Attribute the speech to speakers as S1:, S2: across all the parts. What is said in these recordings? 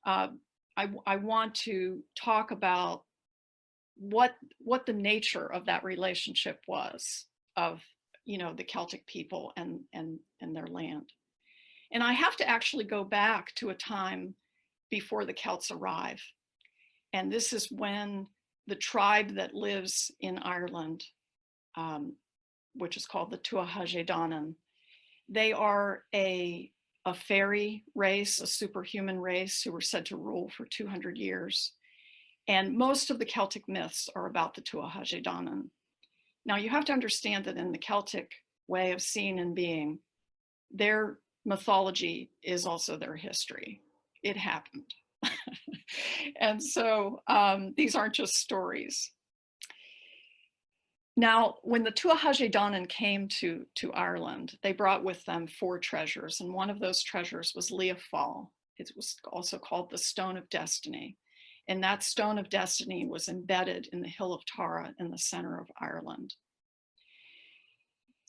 S1: I want to talk about what the nature of that relationship was of, you know, the Celtic people and their land. And I have to actually go back to a time before the Celts arrive. And this is when the tribe that lives in Ireland, which is called the Tuatha, they are a fairy race, a superhuman race who were said to rule for 200 years. And most of the Celtic myths are about the Tuatha. Now you have to understand that in the Celtic way of seeing and being, their mythology is also their history. It happened. And so these aren't just stories. Now, when the Tuatha came to Ireland, they brought with them 4 treasures, and one of those treasures was Lia Fáil. It was also called the Stone of Destiny. And that Stone of Destiny was embedded in the Hill of Tara in the center of Ireland.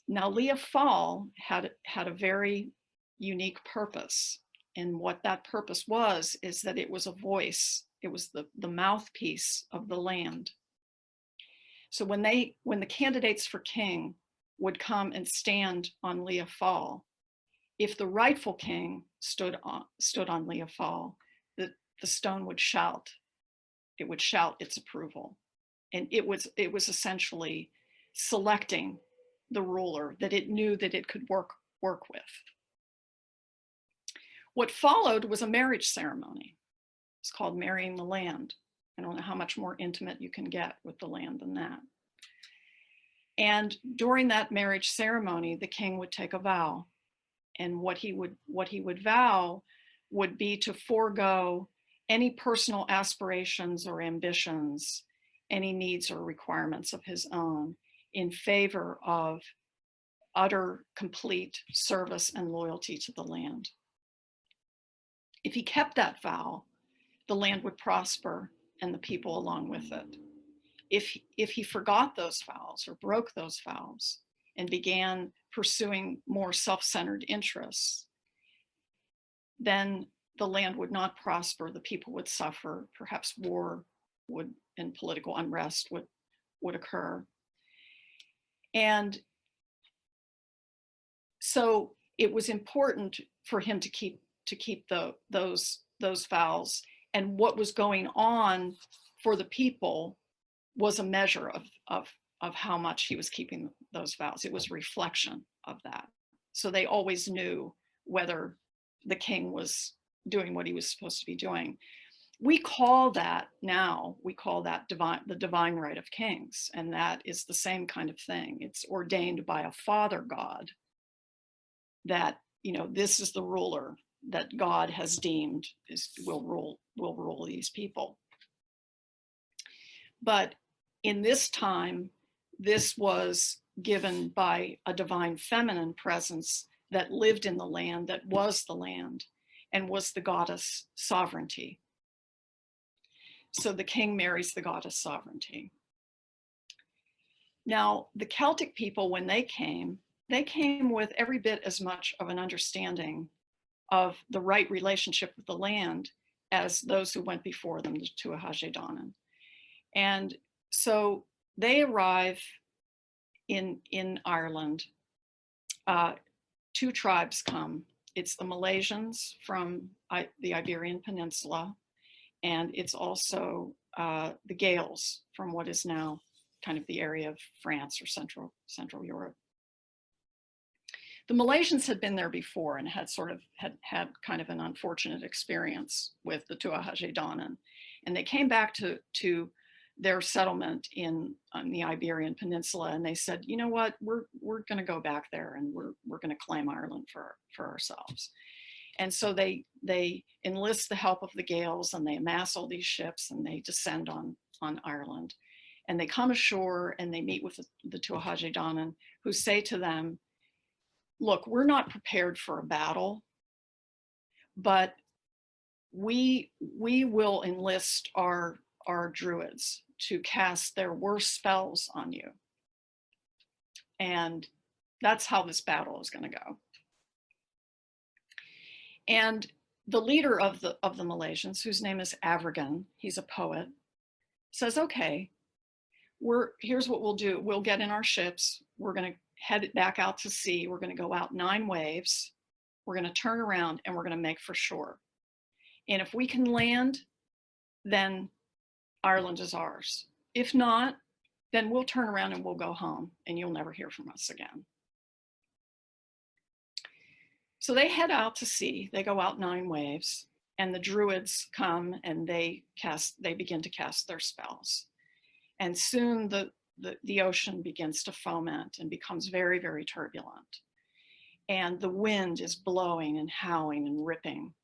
S1: Now, Lia Fáil had a very unique purpose. And what that purpose was is that it was a voice. It was the mouthpiece of the land. So when the candidates for king would come and stand on Lia Fáil, if the rightful king stood on Lia Fáil, the stone would shout. It would shout its approval. And it was essentially selecting the ruler that it knew that it could work with. What followed was a marriage ceremony. It's called marrying the land. I don't know how much more intimate you can get with the land than that. And during that marriage ceremony, the king would take a vow. And what he would vow would be to forego any personal aspirations or ambitions, any needs or requirements of his own, in favor of utter, complete service and loyalty to the land. If he kept that vow, the land would prosper and the people along with it. If he forgot those vows or broke those vows and began pursuing more self-centered interests, then the land would not prosper, the people would suffer, perhaps war and political unrest would occur. And so it was important for him to keep those vows, and what was going on for the people was a measure of how much he was keeping those vows. It was a reflection of that. So they always knew whether the king was doing what he was supposed to be doing. We call that now, the divine right of kings, and that is the same kind of thing. It's ordained by a father God that, you know, this is the ruler that God has deemed will rule these people. But in this time, this was given by a divine feminine presence that lived in the land, that was the land, and was the goddess sovereignty. So the king marries the goddess sovereignty. Now, the Celtic people, when they came with every bit as much of an understanding of the right relationship with the land as those who went before them, the Tuatha. And so they arrive in Ireland. 2 tribes come. It's the Malaysians from the Iberian Peninsula, and it's also the Gaels from what is now kind of the area of France or Central Europe. The Malaysians had been there before and had had kind of an unfortunate experience with the Tuatha, and they came back to their settlement on the Iberian Peninsula, and they said, you know what, we're going to go back there and we're going to claim Ireland for ourselves. And so they enlist the help of the Gaels, and they amass all these ships, and they descend on Ireland, and they come ashore and they meet with the Tuatha, who say to them, look, we're not prepared for a battle, but we will enlist our druids to cast their worst spells on you. And that's how this battle is going to go. And the leader of the Malaysians, whose name is Avergan, he's a poet, says, okay, here's what we'll do. We'll get in our ships. We're going to head back out to sea. We're going to go out 9 waves. We're going to turn around and we're going to make for shore. And if we can land, then Ireland is ours. If not, then we'll turn around and we'll go home and you'll never hear from us again. So they head out to sea. They go out 9 waves, and the druids come and they begin to cast their spells. And soon the ocean begins to foment and becomes very, very turbulent. And the wind is blowing and howling and ripping,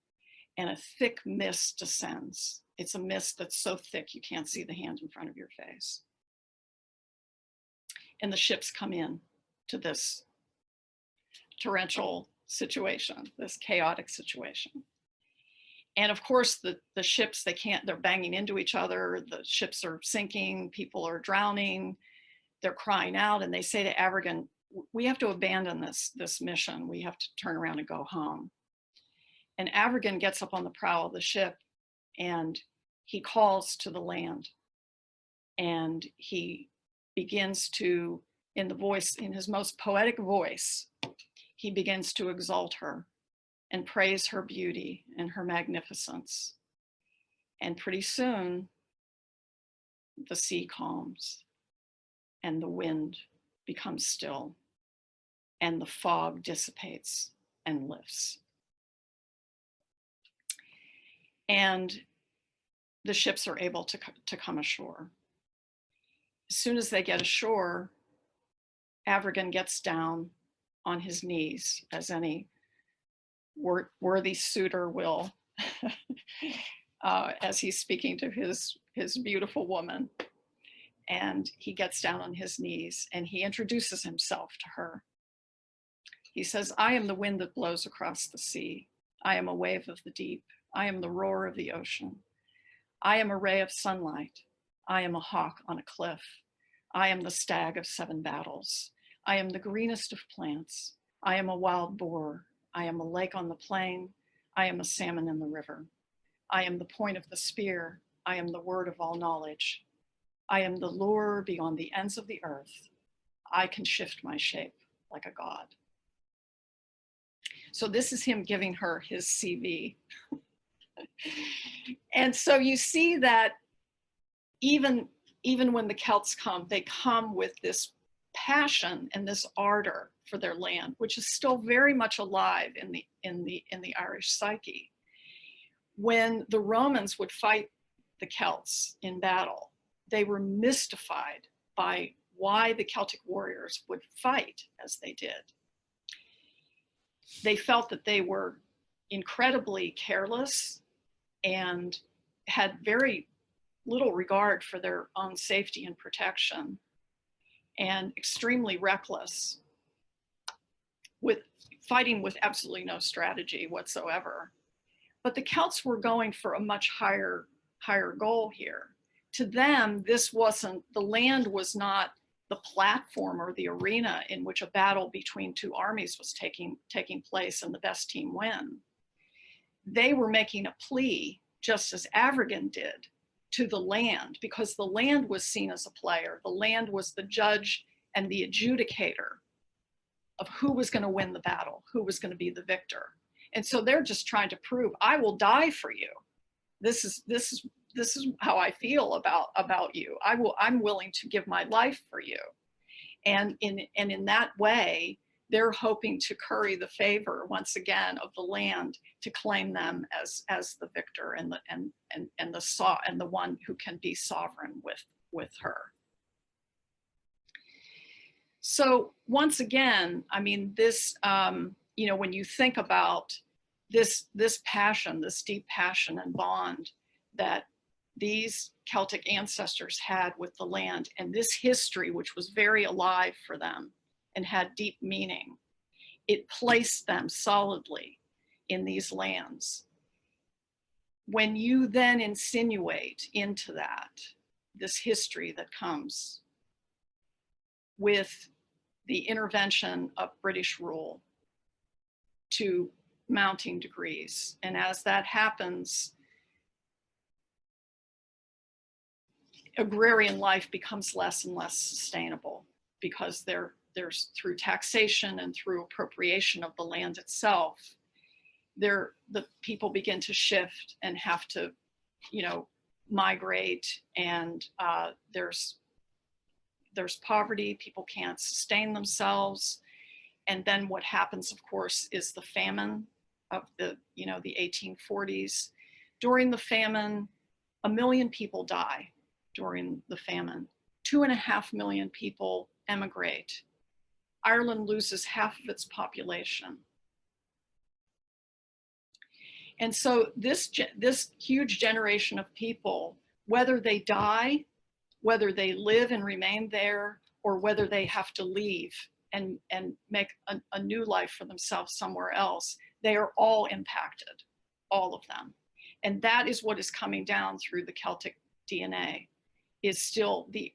S1: and a thick mist descends. It's a mist that's so thick you can't see the hand in front of your face. And the ships come in to this torrential situation, this chaotic situation. And of course, the ships, they're banging into each other. The ships are sinking, people are drowning, they're crying out, and they say to Avergan, we have to abandon this mission. We have to turn around and go home. And Avergan gets up on the prow of the ship and he calls to the land. And he begins to, in his most poetic voice, he begins to exalt her and praise her beauty and her magnificence. And pretty soon, the sea calms and the wind becomes still and the fog dissipates and lifts. And the ships are able to come ashore. As soon as they get ashore, Avergan gets down on his knees, as any worthy suitor will, as he's speaking to his beautiful woman. And he gets down on his knees and he introduces himself to her. He says, I am the wind that blows across the sea. I am a wave of the deep. I am the roar of the ocean. I am a ray of sunlight. I am a hawk on a cliff. I am the stag of 7 battles. I am the greenest of plants. I am a wild boar. I am a lake on the plain. I am a salmon in the river. I am the point of the spear. I am the word of all knowledge. I am the lure beyond the ends of the earth. I can shift my shape like a god. So this is him giving her his CV. And so you see that even when the Celts come, they come with this passion and this ardor for their land, which is still very much alive in the Irish psyche. When the Romans would fight the Celts in battle, they were mystified by why the Celtic warriors would fight as they did. They felt that they were incredibly careless and had very little regard for their own safety and protection, and extremely reckless, with fighting with absolutely no strategy whatsoever. But the Celts were going for a much higher goal here. To them, the land was not the platform or the arena in which a battle between 2 armies was taking place and the best team win. They were making a plea, just as Avergan did, to the land, because the land was seen as a player. The land was the judge and the adjudicator of who was going to win the battle, who was going to be the victor. And so they're just trying to prove, I will die for you. This is how I feel about you. I'm willing to give my life for you. And in that way, they're hoping to curry the favor once again of the land to claim them as the victor and the one who can be sovereign with her. So once again, I mean, this when you think about this passion, this deep passion and bond that these Celtic ancestors had with the land, and this history, which was very alive for them and had deep meaning, it placed them solidly in these lands. When you then insinuate into that, this history that comes with the intervention of British rule to mounting degrees. And as that happens, agrarian life becomes less and less sustainable, because there's through taxation and through appropriation of the land itself, the people begin to shift and have to, migrate, and there's poverty. People can't sustain themselves. And then what happens, of course, is the famine of the 1840s. During the famine, 1 million people die during the famine. 2.5 million people emigrate. Ireland loses half of its population. And so this huge generation of people, whether they die, whether they live and remain there, or whether they have to leave and make a new life for themselves somewhere else, they are all impacted, all of them. And that is what is coming down through the Celtic DNA, is still the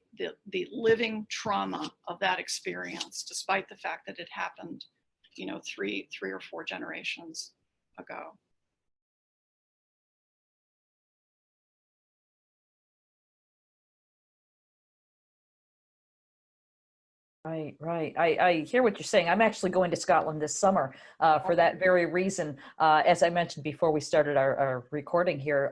S1: living trauma of that experience, despite the fact that it happened, three or four generations ago.
S2: Right, right. I hear what you're saying. I'm actually going to Scotland this summer for that very reason. As I mentioned before we started our recording here,